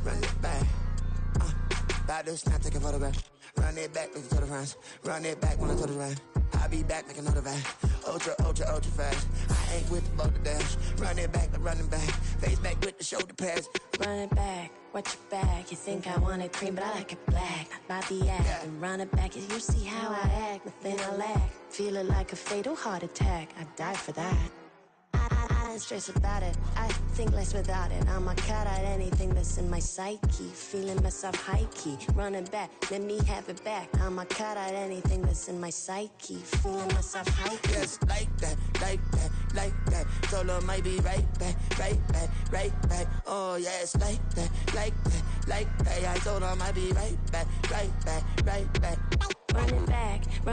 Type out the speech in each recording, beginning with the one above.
run it back. About to snap, take a photograph. Run it back, look to the friends. Run it back when I told the run. I'll be back like another van. Ultra, ultra, ultra fast. I ain't with the boat to dash. Run it back, like running back. Face back with the shoulder pads. Run it back, watch your back. You think I want it cream, but I like it black. Bobby act and run it back. You see how I act, nothing I lack. Feeling like a fatal heart attack. I'd die for that. I don't stress about it, I think less without it. I'ma cut out anything that's in my psyche. Feeling myself high key, running back, let me have it back. I'ma cut out anything that's in my psyche. Feeling myself high key. Yes, like that, like that, like that. Solo might be right back, right back, right back. Oh yes, like that, like that, like that. I told her I might be right back, right back, right back. Run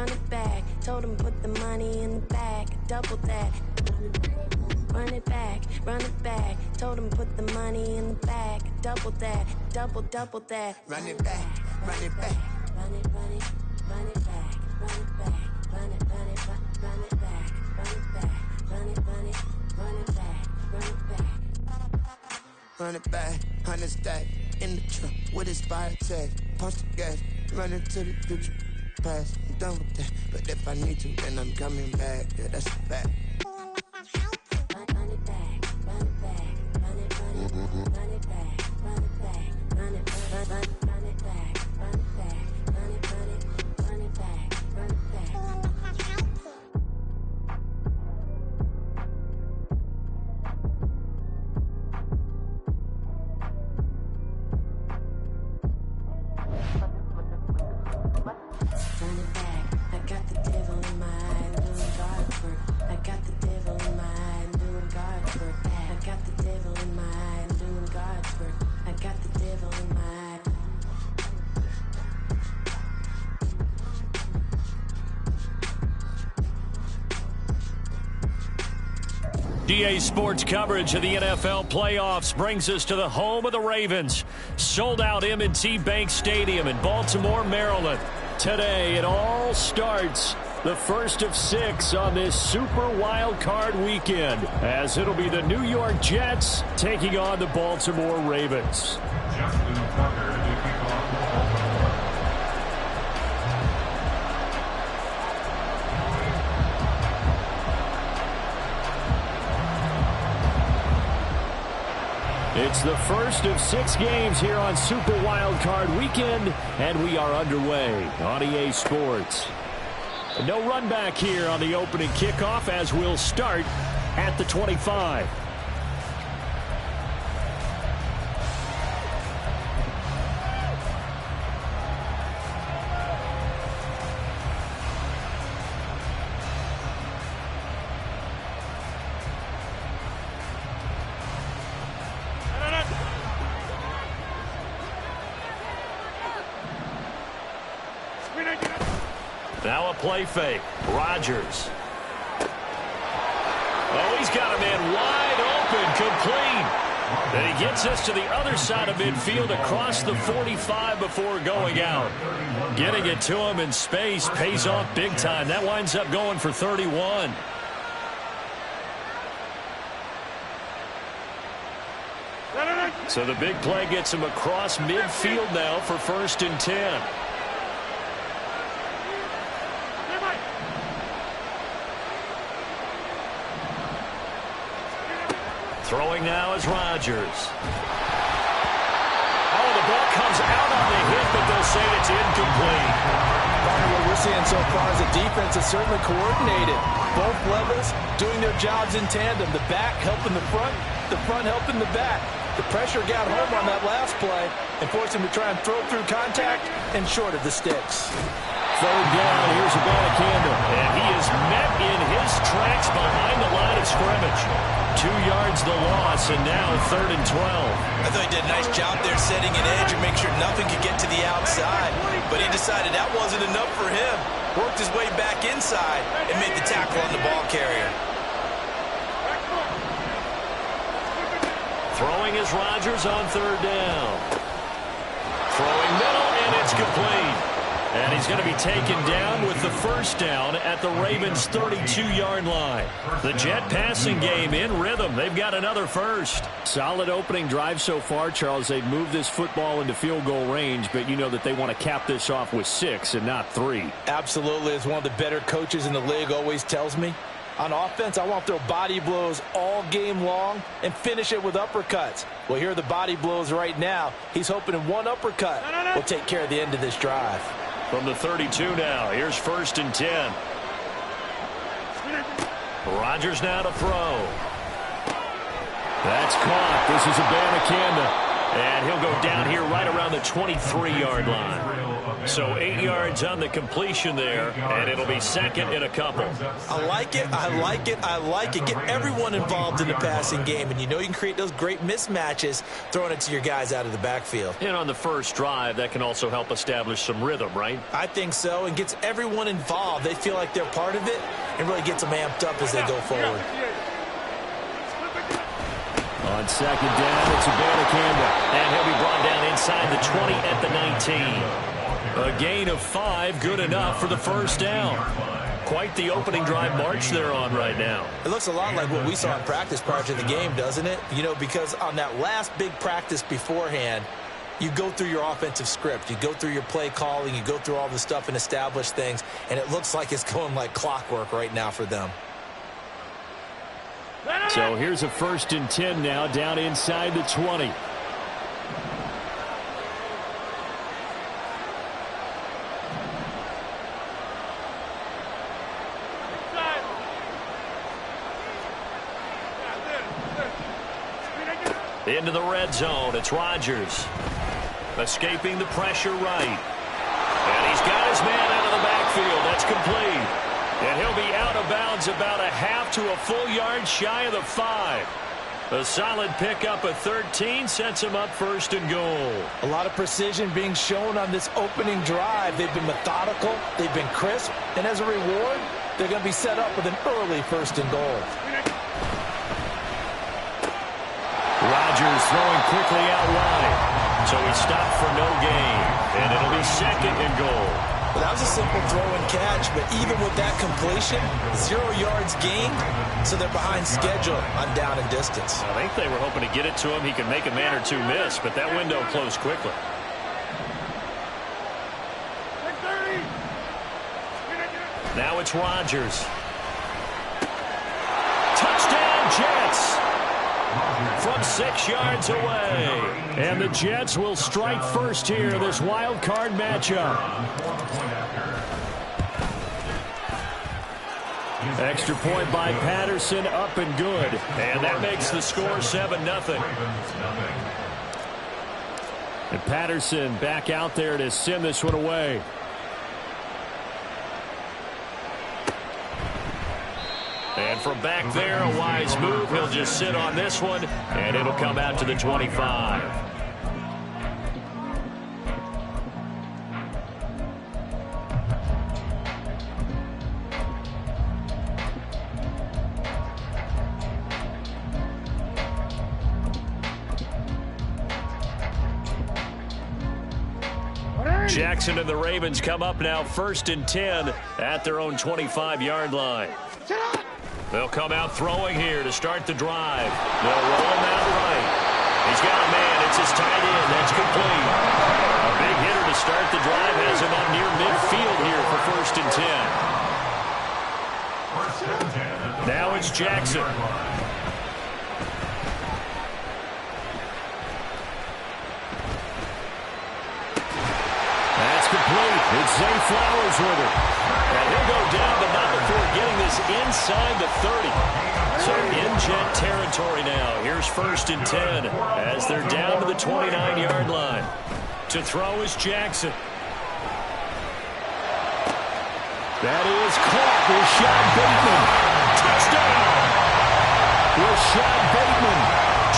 it back, told him put the money in the bag, double that. Run it back, told him put the money in the bag, double that, double that. Run it back, run it back. Run it back, run it back, run it back, run it back, run it back, run it back, run it back. Run it back, 100 stack in the truck with his fire tag. Punch the gas, run into the future. Past, I'm done with that. But if I need to, then I'm coming back. Yeah, that's a fact. Run it back, run it back, run it back, run it back, run it back, run it back, run it back, run it back, run it back, run it back. Run it back, I got the devil in my eye, I'm doing guard work. I got the devil in my eye, I'm doing guard work. I got the devil in my eye, I'm doing guard work. I got the devil in my eye. DA Sports coverage of the NFL playoffs brings us to the home of the Ravens. Sold out M&T Bank Stadium in Baltimore, Maryland. Today it all starts, the first of 6 on this Super Wild Card weekend, as it'll be the New York Jets taking on the Baltimore Ravens. It's the first of 6 games here on Super Wild Card Weekend, and we are underway on EA Sports. No run back here on the opening kickoff, as we'll start at the 25. Now a play fake. Rodgers. Oh, he's got a man wide open, complete. And he gets us to the other side of midfield across the 45 before going out. Getting it to him in space pays off big time. That winds up going for 31. So the big play gets him across midfield now for 1st and 10. Throwing now is Rodgers. Oh, the ball comes out on the hit, but they'll say it's incomplete. What we're seeing so far is the defense is certainly coordinated. Both levels doing their jobs in tandem. The back helping the front helping the back. The pressure got home on that last play and forced him to try and throw through contact and short of the sticks. 3rd down, here's a ball to Campbell. And he is met in his tracks behind the line of scrimmage. 2 yards the loss, and now 3rd and 12. I thought he did a nice job there setting an edge and make sure nothing could get to the outside. But he decided that wasn't enough for him. Worked his way back inside and made the tackle on the ball carrier. Throwing is Rodgers on 3rd down. Throwing middle, and it's complete. And he's going to be taken down with the first down at the Ravens' 32-yard line. The Jet passing game in rhythm. They've got another first. Solid opening drive so far, Charles. They've moved this football into field goal range, but you know that they want to cap this off with 6 and not 3. Absolutely. As one of the better coaches in the league always tells me, on offense, I want to throw body blows all game long and finish it with uppercuts. Well, here are the body blows right now. He's hoping in one uppercut will take care of the end of this drive. From the 32 now, here's 1st and 10. Rodgers now to throw. That's caught. This is Abanikanda. And he'll go down here right around the 23-yard line. So 8 yards on the completion there, and it'll be 2nd and a couple. I like it, I like it, I like it. Get everyone involved in the passing game, and you know you can create those great mismatches throwing it to your guys out of the backfield. And on the first drive, that can also help establish some rhythm, right? I think so, and gets everyone involved. They feel like they're part of it and really gets them amped up as they go forward. On 2nd down, it's Abanikanda. And he'll be brought down inside the 20 at the 19. A gain of 5, good enough for the first down. Quite the opening drive march they're on right now. It looks a lot like what we saw in practice prior to the game, doesn't it? You know, because on that last big practice beforehand, you go through your offensive script. You go through your play calling. You go through all the stuff and establish things. And it looks like it's going like clockwork right now for them. So here's a 1st and 10 now down inside the 20. Into the red zone. It's Rodgers. Escaping the pressure right. And he's got his man out of the backfield. That's complete. And he'll be out of bounds about a half to a full yard shy of the 5. A solid pickup of 13 sets him up 1st and goal. A lot of precision being shown on this opening drive. They've been methodical. They've been crisp. And as a reward, they're going to be set up with an early 1st and goal. Rodgers throwing quickly out wide. So he stopped for no gain. And it'll be 2nd and goal. Well, that was a simple throw and catch, but even with that completion, 0 yards gained, so they're behind schedule on down and distance. I think they were hoping to get it to him. He could make a man or two miss, but that window closed quickly. Now it's Rodgers. Touchdown, Jets! From 6 yards away. And the Jets will strike first here, this wild card matchup. Extra point by Patterson, up and good. And that makes the score 7-0. And Patterson back out there to send this one away. And from back there, a wise move. He'll just sit on this one, and it'll come out to the 25. Jackson and the Ravens come up now 1st and 10 at their own 25-yard line. They'll come out throwing here to start the drive. They'll roll him out right. He's got a man. It's his tight end. That's complete. A big hitter to start the drive has him up near midfield here for 1st and 10. Now it's Jackson. That's complete. It's Zay Flowers with it. And he'll go down, but not before getting this inside the 30. So in Jet territory now. Here's 1st and 10 as they're down to the 29-yard line. To throw is Jackson. That is caught. Rashad Bateman. Touchdown. Rashad Bateman.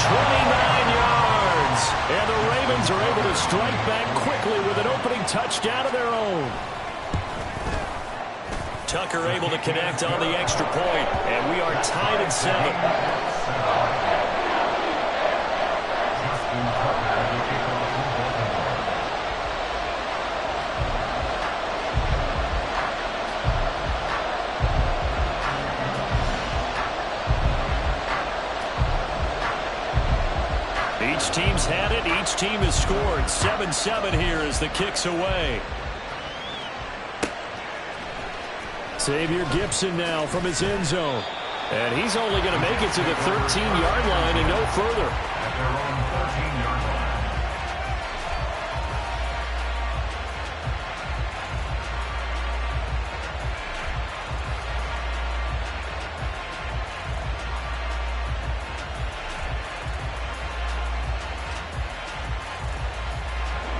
29 yards. And the Ravens are able to strike back quickly with an opening touchdown of their own. Tucker able to connect on the extra point, and we are tied at 7. teams had it. Each team has scored. 7-7 here as the kick's away. Xavier Gibson now from his end zone. And he's only going to make it to the 13-yard line and no further. At their own 13-yard line.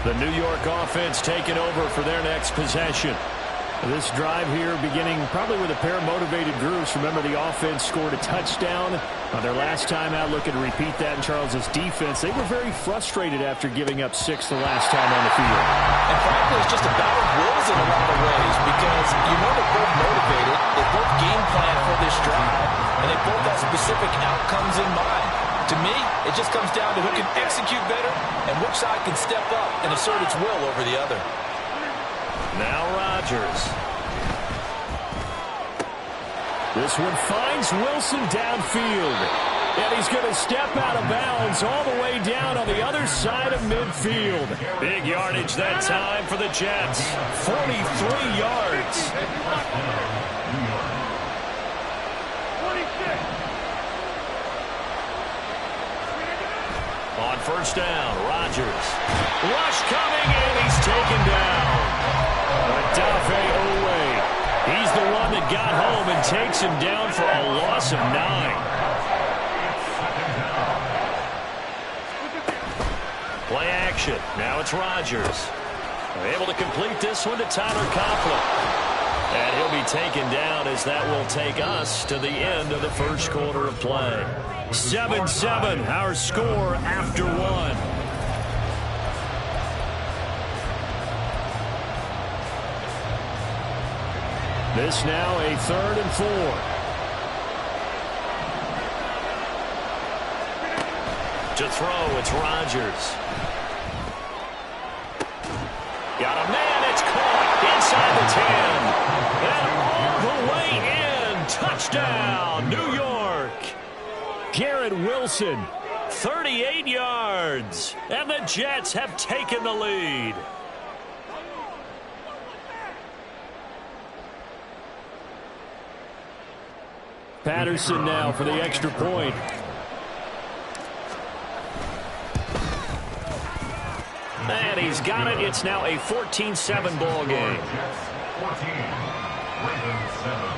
The New York offense taking over for their next possession. This drive here beginning probably with a pair of motivated groups. Remember, the offense scored a touchdown on their last time out. Looking to repeat that in Charles's defense. They were very frustrated after giving up 6 the last time on the field. And frankly, it's just a battle of wills in a lot of ways because you know they're both motivated. They both game plan for this drive, and they both have specific outcomes in mind. To me, it just comes down to who can execute better and which side can step up and assert its will over the other. Now Rodgers. This one finds Wilson downfield. And he's going to step out of bounds all the way down on the other side of midfield. Big yardage that time for the Jets. 43 yards. On first down, Rodgers. Rush coming, and he's taken down. Odafe Owe. He's the one that got home and takes him down for a loss of 9. Play action. Now it's Rodgers. They're able to complete this one to Tyler Conklin. And he'll be taken down as that will take us to the end of the first quarter of play. 7-7, our score after 1. This now a 3rd and 4. To throw, it's Rodgers. Got a man, it's caught inside the 10. And all the way in. Touchdown, New York. Garrett Wilson, 38 yards. And the Jets have taken the lead. Patterson now for the extra point. And he's got it. It's now a 14-7 ball game. 14, Ravens 7.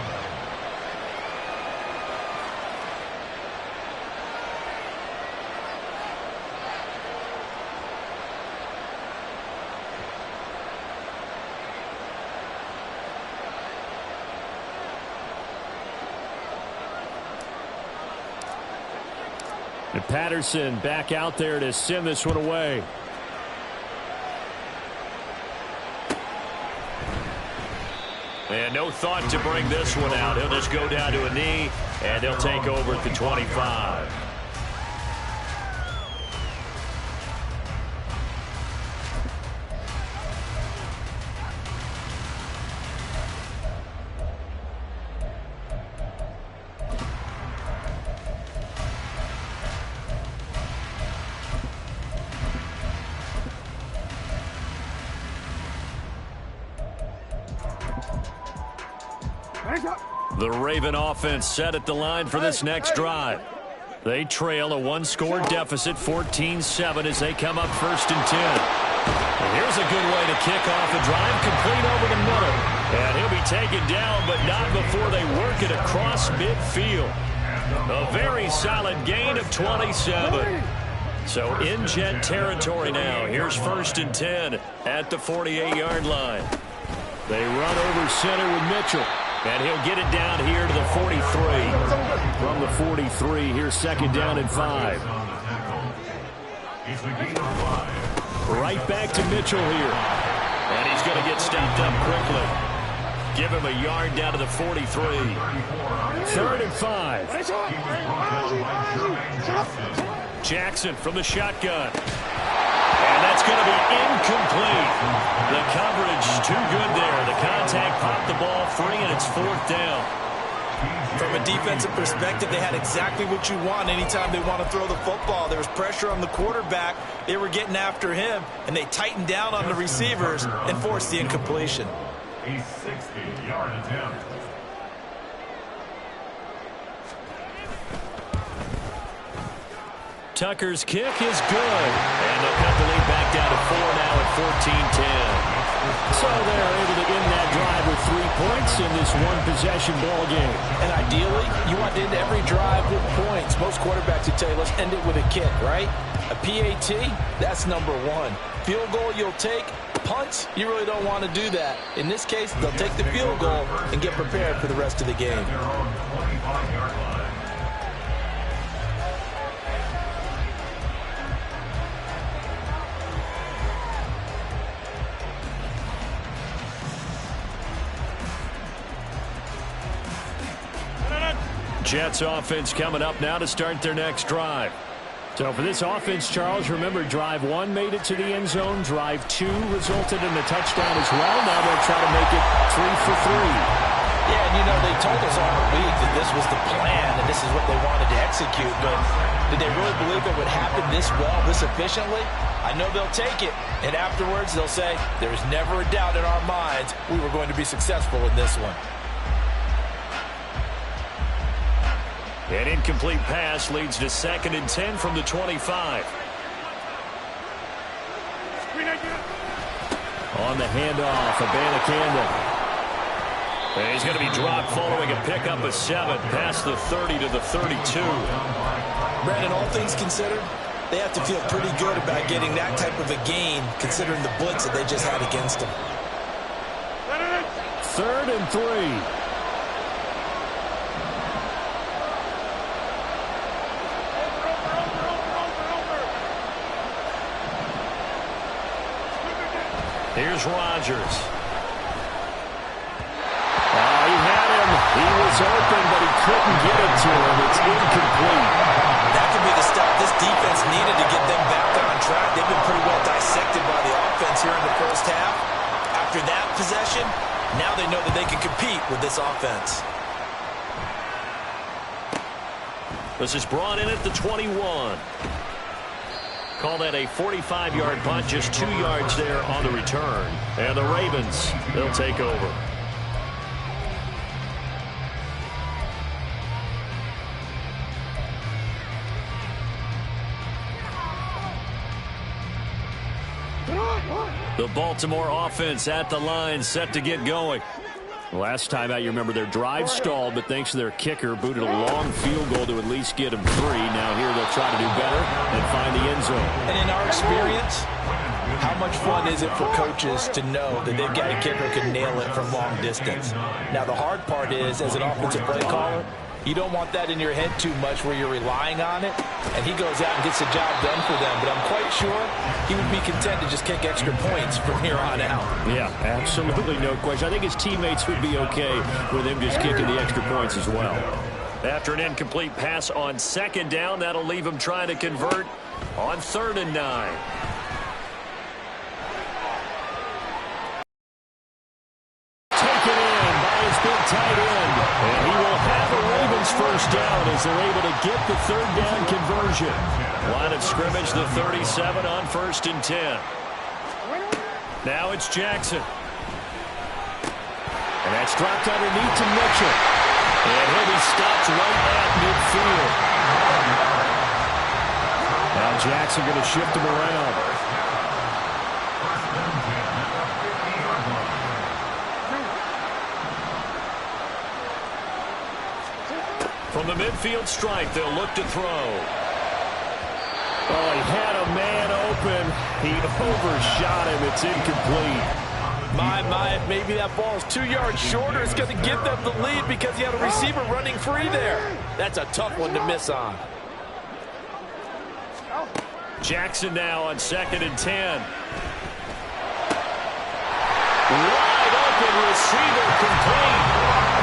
And Patterson back out there to send this one away. And no thought to bring this one out. He'll just go down to a knee, and they'll take over at the 25. The Raven offense set at the line for this next drive. They trail a one-score deficit, 14-7, as they come up 1st and 10. And here's a good way to kick off the drive, complete over the middle. And he'll be taken down, but not before they work it across midfield. A very solid gain of 27. So in Jet territory now. Here's 1st and 10 at the 48-yard line. They run over center with Mitchell. And he'll get it down here to the 43. From the 43, here's 2nd down and 5. Right back to Mitchell here. And he's going to get stopped up quickly. Give him a yard down to the 43. 3rd and 5. Jackson from the shotgun. And that's going to be incomplete. The coverage too good there. The contact popped the ball free, and it's 4th down. From a defensive perspective, they had exactly what you want anytime they want to throw the football. There was pressure on the quarterback. They were getting after him, and they tightened down on the receivers and forced the incompletion. A 60-yard attempt. Tucker's kick is good. And they'll cut the lead back down to 4 now at 14-10. So they're able to end that drive with 3 points in this one-possession ball game. And ideally, you want to end every drive with points. Most quarterbacks would tell you, let's end it with a kick, right? A PAT, that's number one. Field goal you'll take. Punts, you really don't want to do that. In this case, they'll take the field goal and get prepared for the rest of the game. Their own 25-yard line. Jets offense coming up now to start their next drive. So for this offense, Charles, remember, drive 1 made it to the end zone. Drive 2 resulted in a touchdown as well. Now they'll try to make it 3 for 3. Yeah, and you know, they told us all week that this was the plan and this is what they wanted to execute, but did they really believe it would happen this well, this efficiently? I know they'll take it, and afterwards they'll say, there's never a doubt in our minds we were going to be successful in this one. An incomplete pass leads to 2nd and 10 from the 25. On the handoff, Abanikanda. And he's going to be dropped following a pickup of 7 past the 30 to the 32. Brandon, all things considered, they have to feel pretty good about getting that type of a gain considering the blitz that they just had against them. 3rd and 3. Here's Rodgers. Oh, he had him. He was open, but he couldn't get it to him. It's incomplete. That could be the stop this defense needed to get them back on track. They've been pretty well dissected by the offense here in the first half. After that possession, now they know that they can compete with this offense. This is brought in at the 21. Call that a 45-yard punt, just 2 yards there on the return. And the Ravens, they'll take over. The Baltimore offense at the line, set to get going. Last time out, you remember their drive stalled, but thanks to their kicker, booted a long field goal to at least get them 3. Now here they'll try to do better and find the end zone. And in our experience, how much fun is it for coaches to know that they've got a kicker who can nail it from long distance? Now the hard part is, as an offensive play caller, you don't want that in your head too much where you're relying on it, and he goes out and gets the job done for them. But I'm quite sure he would be content to just kick extra points from here on out. Yeah, absolutely no question. I think his teammates would be okay with him just kicking the extra points as well. After an incomplete pass on 2nd down, that'll leave him trying to convert on 3rd and 9. Taken in by his big tight end. And he will have a Ravens first down as they're able to get the 3rd down conversion. Line of scrimmage, the 37 on 1st and 10. Now it's Jackson. And that's dropped underneath to Mitchell. And he'll be stopped right at midfield. Now Jackson going to shift him around. From the midfield stripe, they'll look to throw. Oh, he had a man open. He overshot him. It's incomplete. My, maybe that ball is 2 yards shorter. It's going to give them the lead because he had a receiver running free there. That's a tough one to miss on. Jackson now on 2nd and 10. Wide open receiver complete.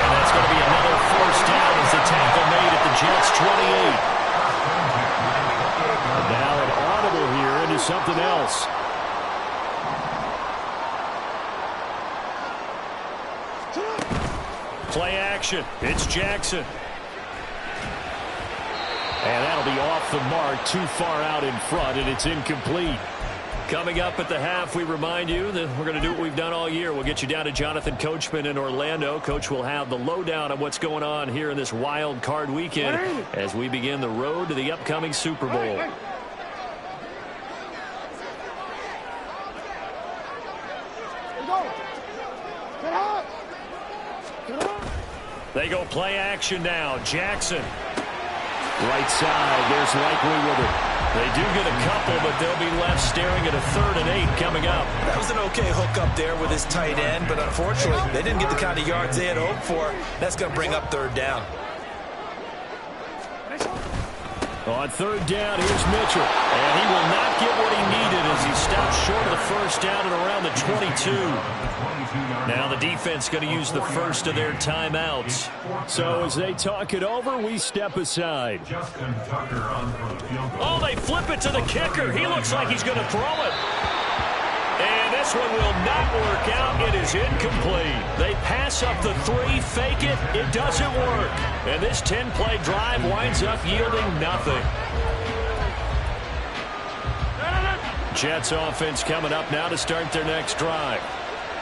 And that's going to be another first down as the tackle made at the Jets' 28. And now an audible here into something else. Play action. It's Jackson. And that'll be off the mark, too far out in front, and it's incomplete. Coming up at the half, we remind you that we're going to do what we've done all year. We'll get you down to Jonathan Coachman in Orlando. Coach will have the lowdown on what's going on here in this wild card weekend as we begin the road to the upcoming Super Bowl. They go play action now. Jackson. Right side. There's Likely with it. They do get a couple, but they'll be left staring at a 3rd and 8 coming up. That was an okay hook up there with his tight end, but unfortunately, they didn't get the kind of yards they had hoped for. That's going to bring up 3rd down. On 3rd down, here's Mitchell. And he will not get what he needed as he stops short of the 1st down at around the 22. Now the defense going to use the first of their timeouts. So as they talk it over, we step aside. Oh, they flip it to the kicker. He looks like he's going to throw it. And this one will not work out. It is incomplete. They pass up the 3, fake it. It doesn't work. And this 10-play drive winds up yielding nothing. Jets offense coming up now to start their next drive.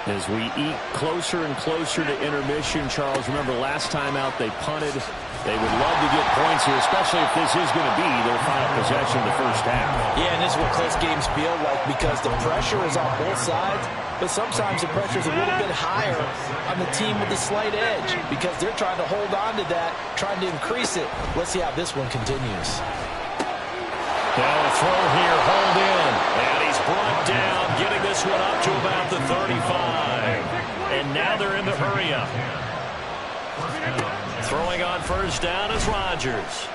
As we eat closer and closer to intermission, Charles, remember last time out they punted. They would love to get points here, especially if this is going to be their final possession of the first half. Yeah, and this is what close games feel like because the pressure is on both sides, but sometimes the pressure is a little bit higher on the team with the slight edge because they're trying to hold on to that, trying to increase it. Let's see how this one continues. Now a throw here, hold in, and he's brought down, getting this one up to about the 35. And now they're in the hurry-up. Throwing on 1st down is Rodgers.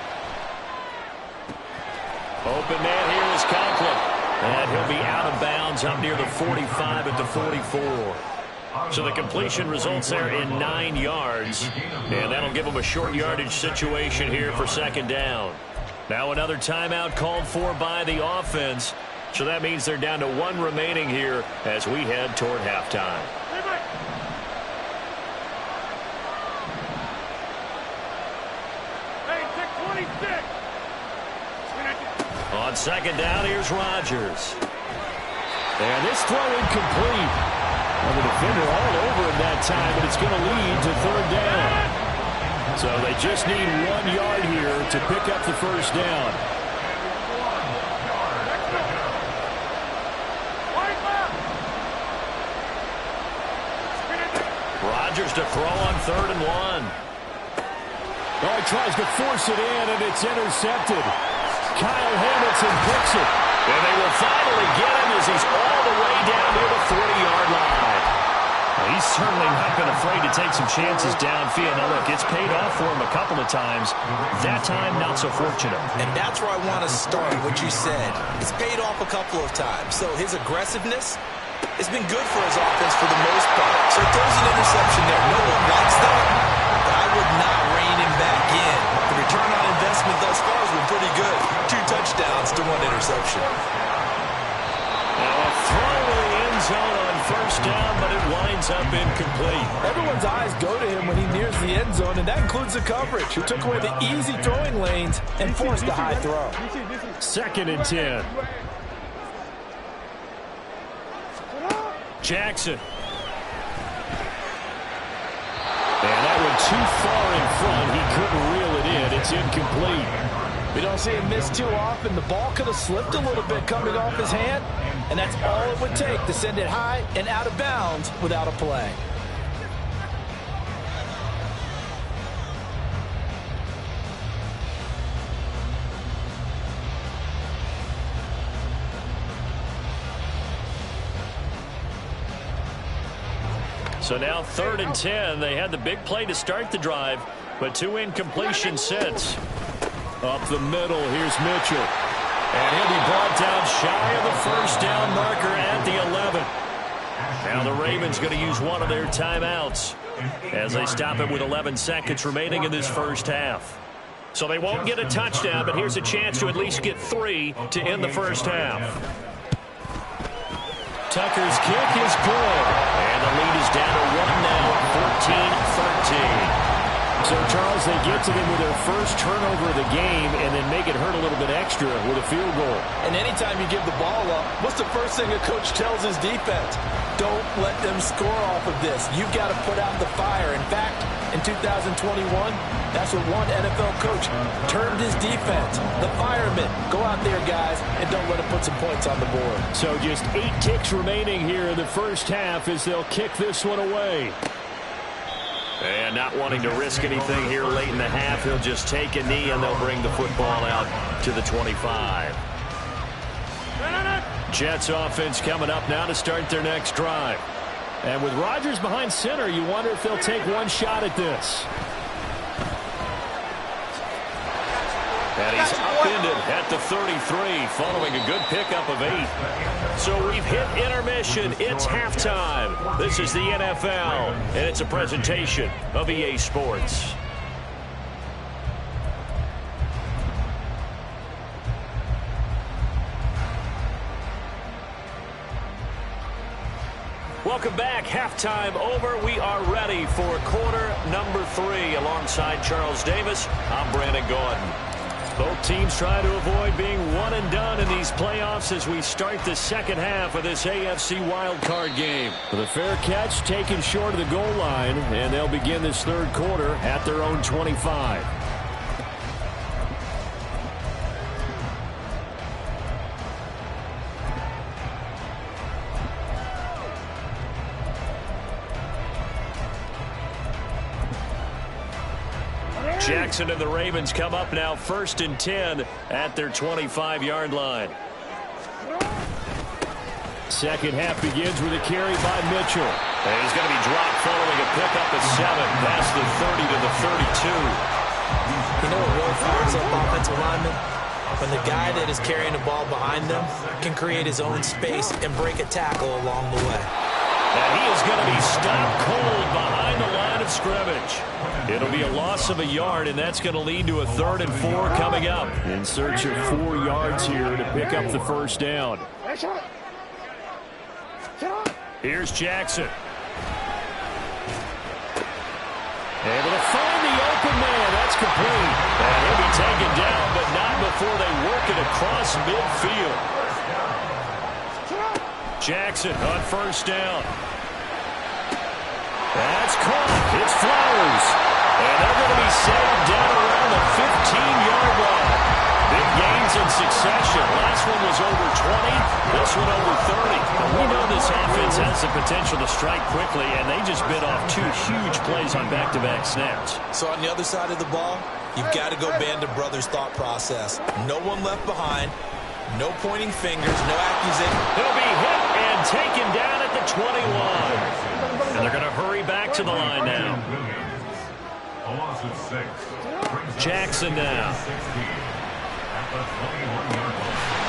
Open man here is Conklin. And he'll be out of bounds up near the 45 at the 44. So the completion results there in 9 yards. And that'll give them a short yardage situation here for 2nd down. Now another timeout called for by the offense. So that means they're down to 1 remaining here as we head toward halftime. On 2nd down, here's Rodgers. And this throw incomplete. And the defender all over him that time, but it's going to lead to 3rd down. So they just need 1 yard here to pick up the 1st down. Rodgers to throw on 3rd and 1. Oh, he tries to force it in, and it's intercepted. Kyle Hamilton picks it. And they will finally get him as he's all the way down near the 40-yard line. Well, he's certainly not been afraid to take some chances downfield. Now, look, it's paid off for him a couple of times. That time, not so fortunate. And that's where I want to start, what you said. It's paid off a couple of times. So his aggressiveness has been good for his offense for the most part. So he throws an interception there. No one likes that. But I would not rein him back in. The return on investment thus far has been pretty good. 2 touchdowns to 1 interception. Now a throw in the end zone on 1st down, but it winds up incomplete. Everyone's eyes go to him when he nears the end zone, and that includes the coverage, who took away the easy throwing lanes and forced a high throw. 2nd and 10. Jackson. And that one too far in front. He couldn't reel it in. It's incomplete. We don't see him miss too often. The ball could have slipped a little bit coming off his hand, and that's all it would take to send it high and out of bounds without a play. So now 3rd and 10. They had the big play to start the drive, but 2 incompletions since. Up the middle, here's Mitchell. And he'll be brought down shy of the 1st down marker at the 11. Now the Ravens going to use one of their timeouts as they stop it with 11 seconds remaining in this first half. So they won't get a touchdown, but here's a chance to at least get 3 to end the first half. Tucker's kick is good. And the lead is down to 1 now, 14-13. So, Charles, they get to them with their first turnover of the game and then make it hurt a little bit extra with a field goal. And anytime you give the ball up, what's the first thing a coach tells his defense? Don't let them score off of this. You've got to put out the fire. In fact, in 2021, that's what one NFL coach termed his defense. The firemen. Go out there, guys, and don't let them put some points on the board. So just 8 ticks remaining here in the first half as they'll kick this one away. And not wanting to risk anything here late in the half, he'll just take a knee and they'll bring the football out to the 25. Jets offense coming up now to start their next drive. And with Rodgers behind center, you wonder if they'll take one shot at this. And he's upended at the 33 following a good pickup of 8. So we've hit intermission. It's halftime. This is the NFL, and it's a presentation of EA Sports. Welcome back. Halftime over. We are ready for quarter number 3. Alongside Charles Davis, I'm Brandon Gordon. Both teams try to avoid being one and done in these playoffs as we start the second half of this AFC wildcard game. With a fair catch taken short of the goal line, and they'll begin this third quarter at their own 25. Jackson and the Ravens come up now 1st and 10 at their 25-yard line. Second half begins with a carry by Mitchell. And he's going to be dropped following a pickup of 7 past the 30 to the 32. You know what really fires up offensive linemen? When the guy that is carrying the ball behind them can create his own space and break a tackle along the way. And he is going to be stopped cold behind the line of scrimmage. It'll be a loss of a yard, and that's going to lead to a 3rd and 4 coming up. In search of 4 yards here to pick up the first down. Here's Jackson. Able to find the open man. That's complete. And he'll be taken down, but not before they work it across midfield. Jackson on first down. That's caught. It's Flowers. And they're going to be saved down around the 15-yard line. Big gains in succession. Last one was over 20. This one over 30. And we know this offense has the potential to strike quickly, and they just bit off 2 huge plays on back-to-back snaps. So on the other side of the ball, you've got to go Band of Brothers thought process. No one left behind. No pointing fingers. No accusation. He'll be hit and taken down at the 21. And they're going to hurry back to the line now. Jackson now.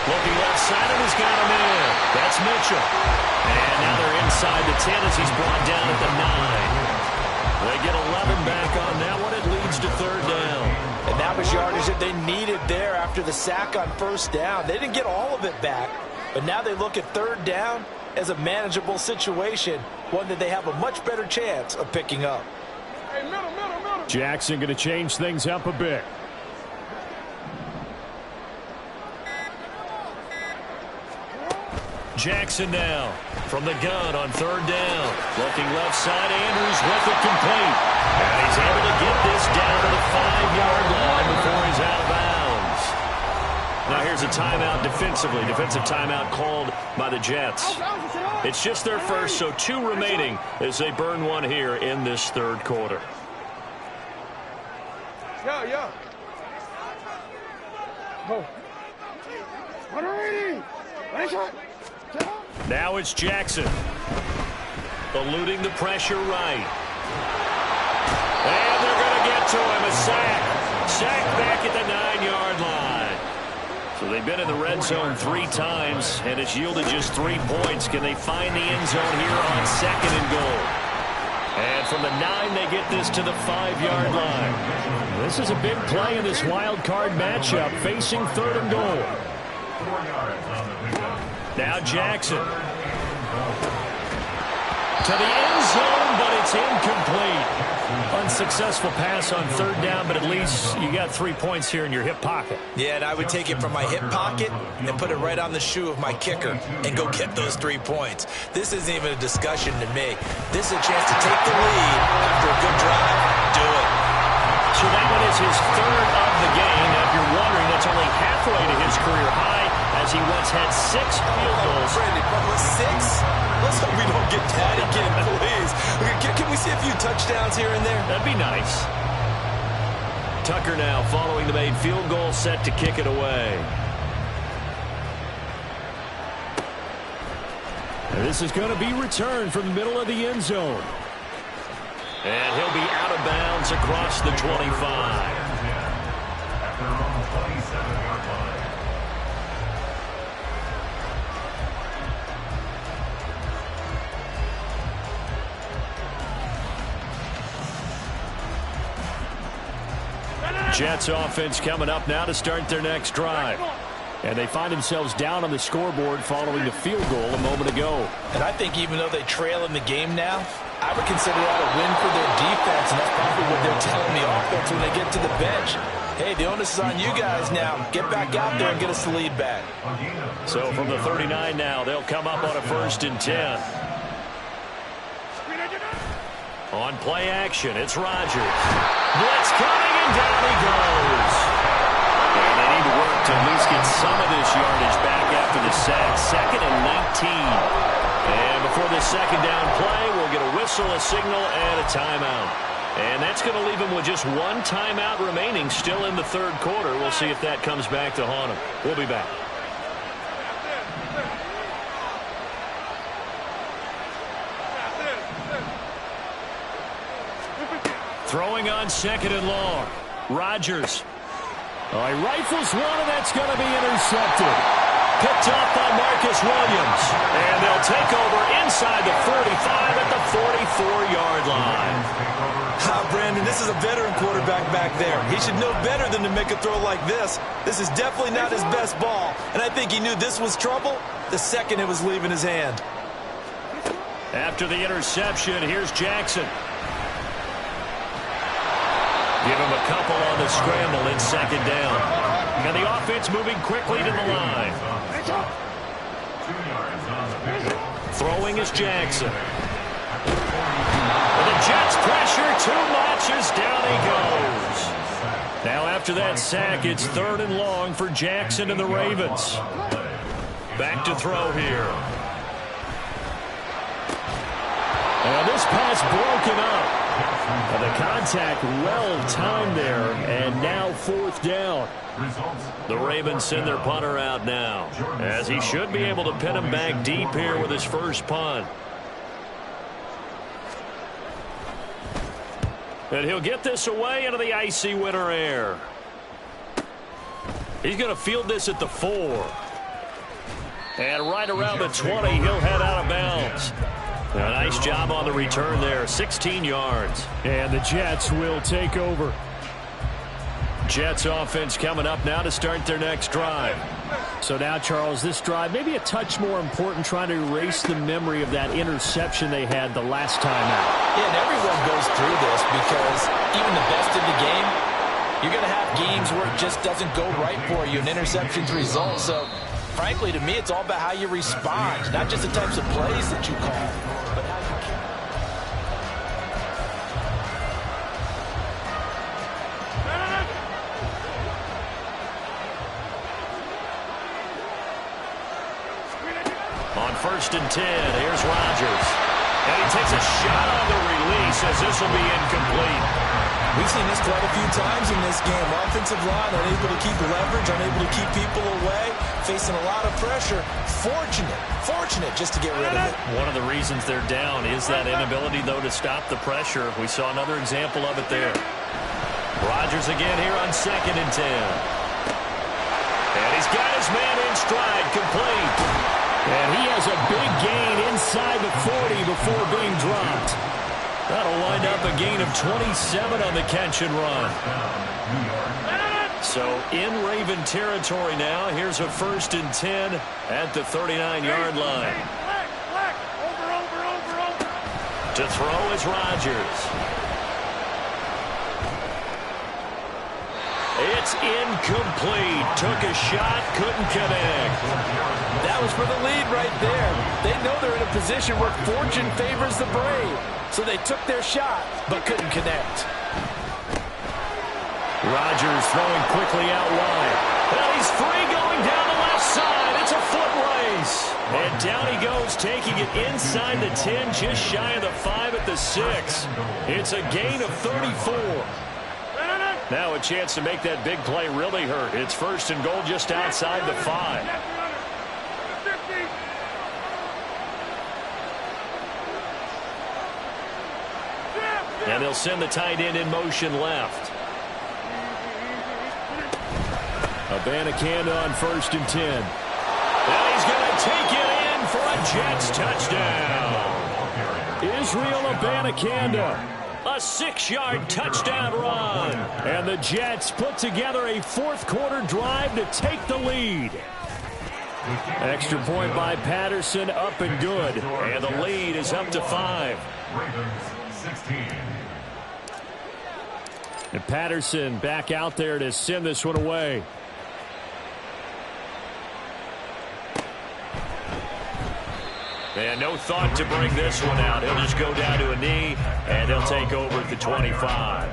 Looking left side, and he's got him in. That's Mitchell. And now they're inside the 10 as he's brought down at the 9. They get 11 back on that one. It leads to 3rd down. And that was yardage that they needed there after the sack on 1st down. They didn't get all of it back, but now they look at 3rd down as a manageable situation, one that they have a much better chance of picking up. Jackson going to change things up a bit. Jackson now from the gun on 3rd down. Looking left side, Andrews with it complete. And he's able to get this down to the 5-yard line before he's out of bounds. Now here's a timeout defensively. Defensive timeout called by the Jets. It's just their first, so 2 remaining as they burn one here in this 3rd quarter. Yeah. Go. Now it's Jackson. Eluding the pressure right. And they're going to get to him. A sack. Sack back at the 9-yard line. So they've been in the red zone 3 times, and it's yielded just 3 points. Can they find the end zone here on 2nd and goal? And from the 9, they get this to the 5-yard line. This is a big play in this wild card matchup, facing 3rd and goal. Now Jackson. To the end zone, but it's incomplete. Unsuccessful pass on third down, but at least you got 3 points here in your hip pocket. Yeah, and I would take it from my hip pocket and put it right on the shoe of my kicker and go get those 3 points. This isn't even a discussion to me. This is a chance to take the lead after a good drive. Do it. So that one is his third of the game. Now, if you're wondering, that's only halfway to his career high, as he once had 6 field goals. Brandon, but with 6? Let's hope we don't get that again, please. Can we see a few touchdowns here and there? That'd be nice. Tucker now following the made field goal, set to kick it away. And this is going to be returned from the middle of the end zone. And he'll be out of bounds across the 25. At their own 27-yard line. Jets offense coming up now to start their next drive. And they find themselves down on the scoreboard following the field goal a moment ago. And I think even though they trail in the game now, I would consider that a win for their defense, and that's probably what they're telling the offense when they get to the bench. Hey, the onus is on you guys now. Get back out there and get us the lead back. So from the 39 now, they'll come up on a 1st and 10. On play action, it's Rodgers. Blitz coming, and down he goes. And they need to work to at least get some of this yardage back after the sack. 2nd and 19. And before this second down play, we'll get a whistle, a signal, and a timeout. And that's going to leave him with just 1 timeout remaining still in the third quarter. We'll see if that comes back to haunt him. We'll be back. Throwing on 2nd and long. Rodgers. He rifles one, and that's going to be intercepted. Picked up by Marcus Williams. And they'll take over inside the 45 at the 44-yard line. Brandon, this is a veteran quarterback back there. He should know better than to make a throw like this. This is definitely not his best ball. And I think he knew this was trouble the second it was leaving his hand. After the interception, here's Jackson. Give him a couple on the scramble in 2nd down. And the offense moving quickly to the line. 2 yards on the pickup. Throwing is Jackson. And the Jets pressure too much as down he goes. Now after that sack, it's 3rd and long for Jackson and the Ravens. Back to throw here. And this pass broken up. And the contact well-timed there, and now 4th down. The Ravens send their punter out now, as he should be able to pin him back deep here with his first punt. And he'll get this away into the icy winter air. He's going to field this at the 4. And right around the 20, he'll head out of bounds. A nice job on the return there, 16 yards. And the Jets will take over. Jets offense coming up now to start their next drive. So now, Charles, this drive maybe a touch more important, trying to erase the memory of that interception they had the last time out. Yeah, and everyone goes through this because even the best of the game, you're going to have games where it just doesn't go right for you, and interceptions result. So, frankly, to me, it's all about how you respond, not just the types of plays that you call, but how you carry. On 1st and 10, here's Rodgers. And he takes a shot on the release as this will be incomplete. We've seen this quite a few times in this game. Offensive line unable to keep leverage, unable to keep people away, facing a lot of pressure. Fortunate just to get rid of it. One of the reasons they're down is that inability, though, to stop the pressure. We saw another example of it there. Rodgers again here on 2nd and 10. And he's got his man in stride, complete. And he has a big gain inside the 40 before being dropped. That'll wind up a gain of 27 on the catch and run. So in Raven territory now, here's a 1st and 10 at the 39-yard line. To throw is Rodgers. It's incomplete. Took a shot, couldn't connect. That was for the lead right there. They know they're in a position where fortune favors the brave. So they took their shot, but couldn't connect. Rodgers throwing quickly out wide. Well, he's free going down the left side. It's a foot race. And down he goes, taking it inside the 10, just shy of the 5 at the 6. It's a gain of 34. Now a chance to make that big play really hurt. It's first and goal just outside the 5. And they'll send the tight end in motion left. Abanikanda on first and 10. And he's going to take it in for a Jets touchdown. Israel Abanikanda. A 6-yard touchdown run. And the Jets put together a fourth-quarter drive to take the lead. Extra point by Patterson, up and good. And the lead is up to 5. And Patterson back out there to send this one away. And no thought to bring this one out. He'll just go down to a knee, and he'll take over at the 25.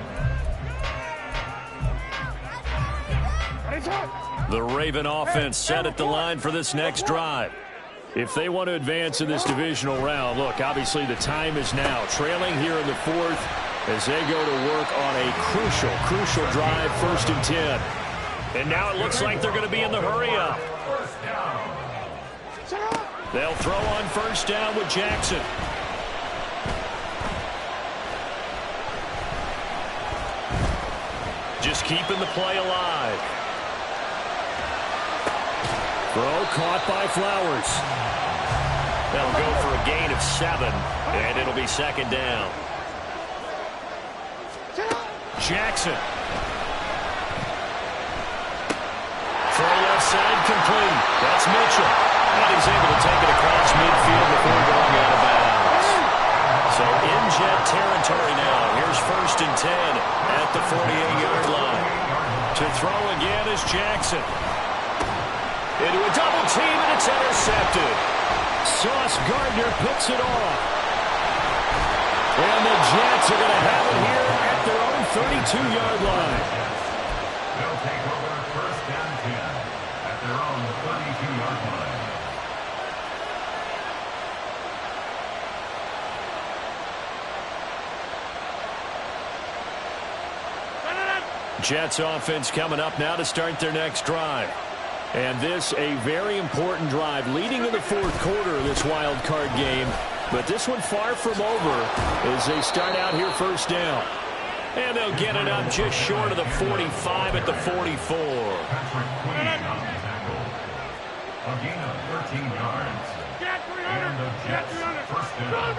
The Raven offense set at the line for this next drive. If they want to advance in this divisional round, look, obviously the time is now. Trailing here in the fourth as they go to work on a crucial drive, first and 10. And now it looks like they're going to be in the hurry-up. They'll throw on first down with Jackson. Just keeping the play alive. Throw caught by Flowers. They'll go for a gain of 7, and it'll be second down. Jackson. Throw left side complete. That's Mitchell. And he's able to take it across midfield before going out of bounds. So in Jet territory now. Here's first and 10 at the 48-yard line. To throw again is Jackson. Into a double team, and it's intercepted. Sauce Gardner picks it off. And the Jets are going to have it here at their own 32-yard line. They'll take over first and 10 at their own 32-yard line. Jets offense coming up now to start their next drive. And this a very important drive leading in the fourth quarter of this wild card game. But this one far from over as they start out here first down. And they'll get it up just short of the 45 at the 44. A gain of 13 yards. And the Jets first down.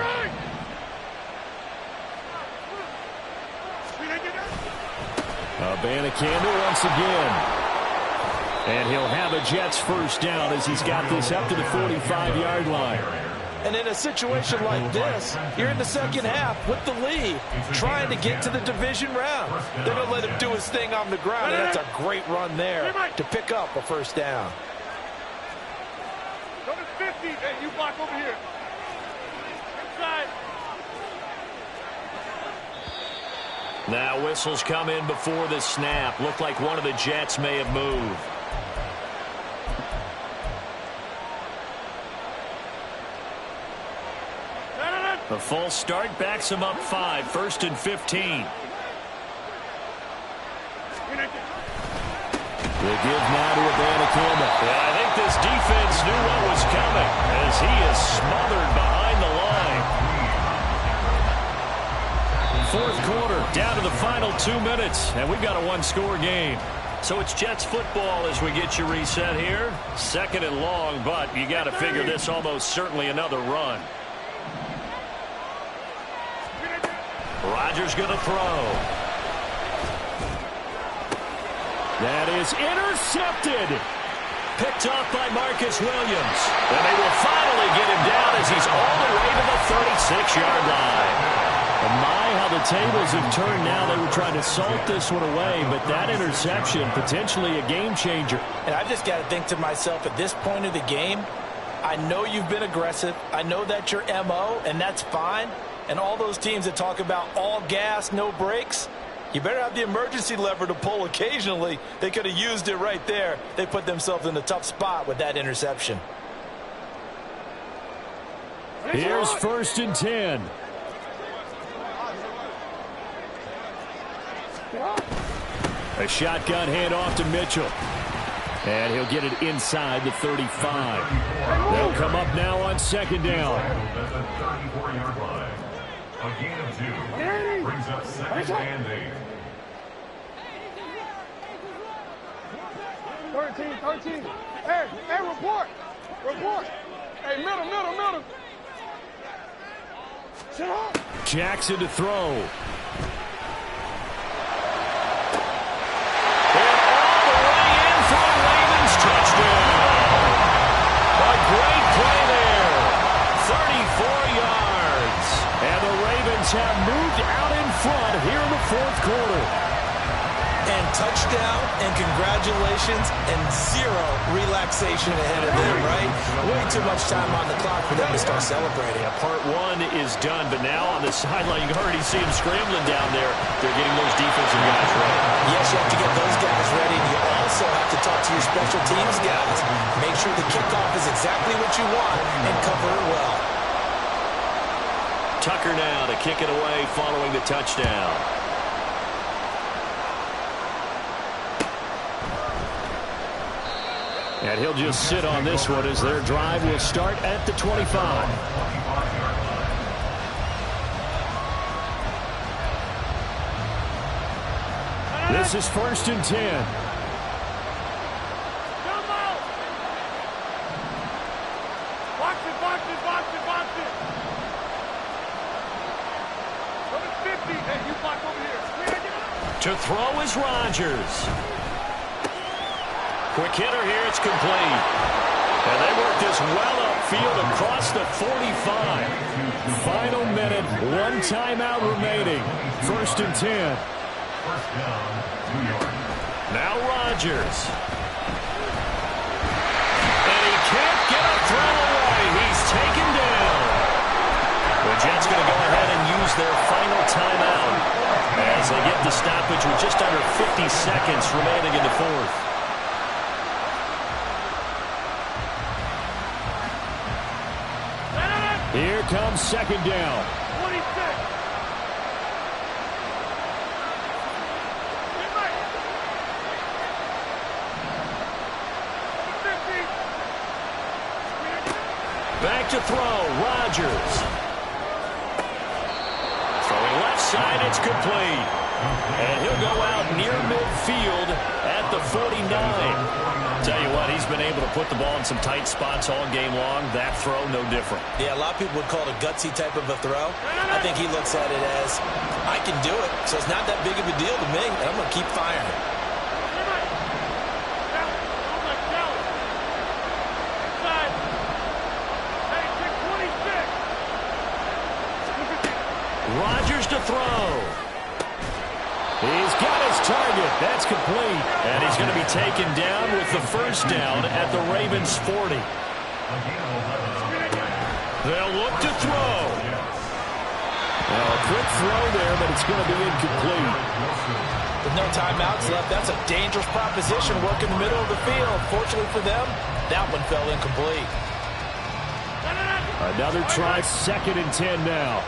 Abanikanda once again. And he'll have a Jets first down as he's got this up to the 45-yard line. And in a situation like this, you're in the second half with the lead, trying to get to the division round. They're going to let him do his thing on the ground, and that's a great run there to pick up a first down. Go to 50, hey, you block over here. Inside. Now whistles come in before the snap. Looked like one of the Jets may have moved. A false start backs him up 5. First and 15. They give now to Abanikanda. Yeah, I think this defense knew what was coming as he is smothered behind the line. Fourth quarter, down to the final 2 minutes, and we've got a one-score game. So it's Jets football as we get you reset here. Second and long, but you got to figure this almost certainly another run. Rodgers going to throw. That is intercepted. Picked off by Marcus Williams. And they will finally get him down as he's all the way to the 36-yard line. And my, how the tables have turned now. They were trying to salt this one away, but that interception, potentially a game changer. And I've just got to think to myself, at this point of the game, I know you've been aggressive. I know that's your MO, and that's fine. And all those teams that talk about all gas, no brakes, you better have the emergency lever to pull occasionally. They could have used it right there. They put themselves in a tough spot with that interception. Here's 1st and 10. A shotgun handoff to Mitchell. And he'll get it inside the 35. They'll come up now on 2nd down. At the 34-yard line. A gain of 2 brings up 2nd and 8. 13. Hey, report. Hey, middle. Shut up. Jackson to throw. Touchdown. A great play there. 34 yards. And the Ravens have moved out in front here in the 4th quarter. And touchdown and congratulations and 0 relaxation ahead of them, right? Way too much time on the clock for them to start celebrating. Yeah, part 1 is done, but now on the sideline, you can already see them scrambling down there. They're getting those defensive guys ready. Yes, you have to get those guys ready. You also have to talk to your special teams guys. Make sure the kickoff is exactly what you want and cover it well. Tucker now to kick it away following the touchdown. And he'll just sit on this one as their drive will start at the 25. This is 1st and 10. Box it. Number 50. Hey, you block over here. To throw is Rodgers. Quick hitter here, it's complete. And they work this well upfield across the 45. Final minute, 1 timeout remaining. 1st and 10. First down, 2 yards. Now Rodgers. And he can't get a throw away. He's taken down. The Jets going to go ahead and use their final timeout as they get the stoppage with just under 50 seconds remaining in the 4th. Here comes 2nd down. 26. Back to throw, Rodgers. Throwing left side, it's complete. And he'll go out near midfield at the 49. Tell you what, he's been able to put the ball in some tight spots all game long. That throw, no different. Yeah, a lot of people would call it a gutsy type of a throw. I think he looks at it as, I can do it, so it's not that big of a deal to me, and I'm going to keep firing. Rodgers to throw. He's got his target. That's complete. And he's going to be taken down with the 1st down at the Ravens 40. They'll look to throw. Well, a quick throw there, but it's going to be incomplete. With no timeouts left, that's a dangerous proposition. Work in the middle of the field. Fortunately for them, that one fell incomplete. Another try, 2nd and 10 now.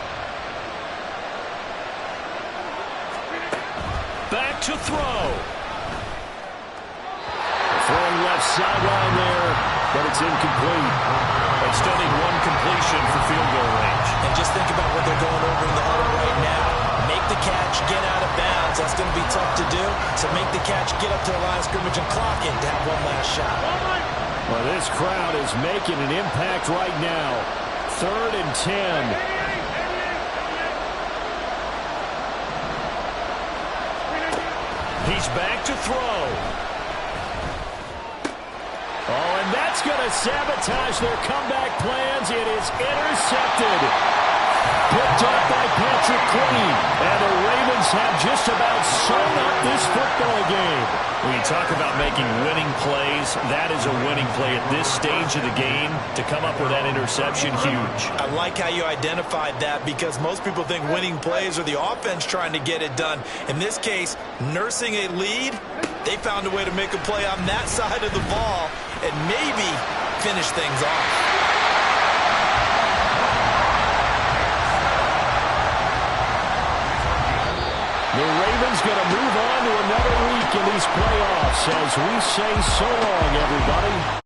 Back to throw. Throwing left sideline there, but it's incomplete. They still need 1 completion for field goal range. And just think about what they're going over in the huddle right now. Make the catch, get out of bounds. That's going to be tough to do. So make the catch, get up to the line of scrimmage, and clock it to have one last shot. Well, this crowd is making an impact right now. 3rd and 10. He's back to throw. Oh, and that's going to sabotage their comeback plans. It is intercepted. Picked up by Patrick Queen. And the Ravens have just about sewn up this football game. When you talk about making winning plays, that is a winning play at this stage of the game. To come up with that interception, huge. I like how you identified that because most people think winning plays are the offense trying to get it done. In this case, nursing a lead, they found a way to make a play on that side of the ball and maybe finish things off. The Ravens going to move on to another week in these playoffs as we say so long, everybody.